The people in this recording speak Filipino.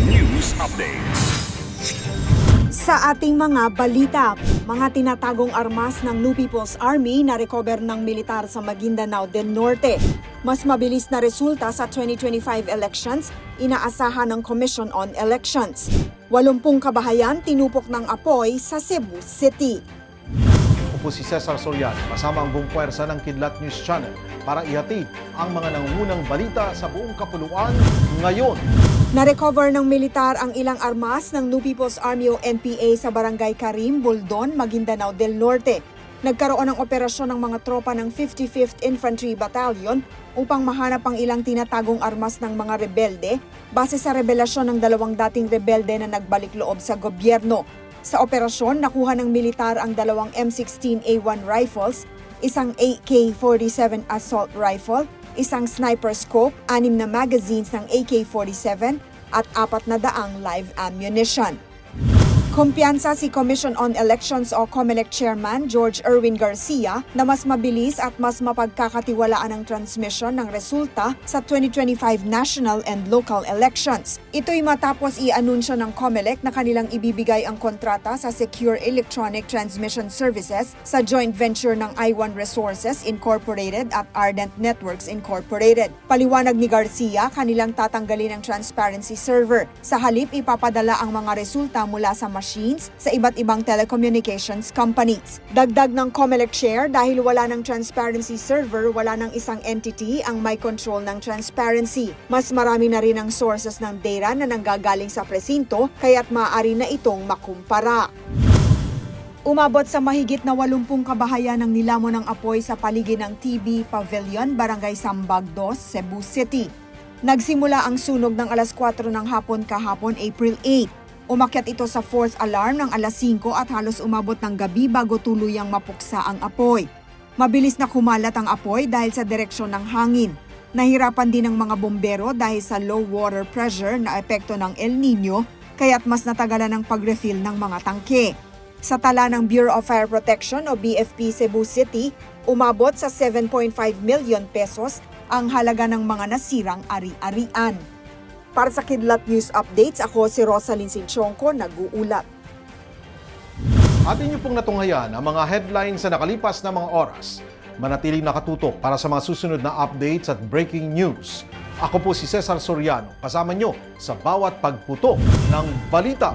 News Updates. Sa ating mga balita, mga tinatagong armas ng New People's Army na recover ng militar sa Maguindanao del Norte. Mas mabilis na resulta sa 2025 elections, inaasahan ng Commission on Elections. 80 kabahayan tinupok ng apoy sa Cebu City. Ako po si Cesar Soriano, kasama ang buong puwersa ng Kidlat News Channel para ihatid ang mga nangungunang balita sa buong kapuluan ngayon. Na-recover ng militar ang ilang armas ng New People's Army o NPA sa Barangay Karim, Buldon, Maguindanao del Norte. Nagkaroon ng operasyon ng mga tropa ng 55th Infantry Battalion upang mahanap ang ilang tinatagong armas ng mga rebelde base sa revelasyon ng dalawang dating rebelde na nagbalik loob sa gobyerno. Sa operasyon, nakuha ng militar ang dalawang M16A1 rifles, isang AK-47 assault rifle, isang sniper scope, 6 na magazines ng AK-47 at 400 live ammunition. Kumpiyansa si Commission on Elections o COMELEC Chairman George Erwin Garcia na mas mabilis at mas mapagkakatiwalaan ang transmission ng resulta sa 2025 national and local elections. Ito'y matapos i-anunsyo ng COMELEC na kanilang ibibigay ang kontrata sa Secure Electronic Transmission Services sa joint venture ng I1 Resources Incorporated at Ardent Networks Incorporated. Paliwanag ni Garcia, kanilang tatanggalin ang transparency server. Sa halip, ipapadala ang mga resulta mula sa machines sa iba't ibang telecommunications companies. Dagdag ng COMELEC Chair, dahil wala ng transparency server, wala ng isang entity ang may control ng transparency. Mas marami na rin ang sources ng data na nanggagaling sa presinto, kaya't maaari na itong makumpara. Umabot sa mahigit na 80 kabahayan ang nilamon ng apoy sa paligid ng TB Pavilion, Barangay Sambag 2, Cebu City. Nagsimula ang sunog ng alas 4 ng hapon kahapon, April 8. Umakyat ito sa 4th alarm ng alas 5 at halos umabot ng gabi bago tuluyang mapuksa ang apoy. Mabilis na kumalat ang apoy dahil sa direksyon ng hangin. Nahirapan din ang mga bombero dahil sa low water pressure na epekto ng El Nino, kaya't mas natagalan ang pag-refill ng mga tangke. Sa tala ng Bureau of Fire Protection o BFP Cebu City, umabot sa 7.5 million pesos ang halaga ng mga nasirang ari-arian. Para sa Kidlat News Updates, ako si Rosalyn Sinchonko, nag-uulat. Atin niyo pong natunghayan ang mga headlines sa nakalipas na mga oras. Manatiling nakatutok para sa mga susunod na updates at breaking news. Ako po si Cesar Soriano, kasama niyo sa bawat pagputok ng balita.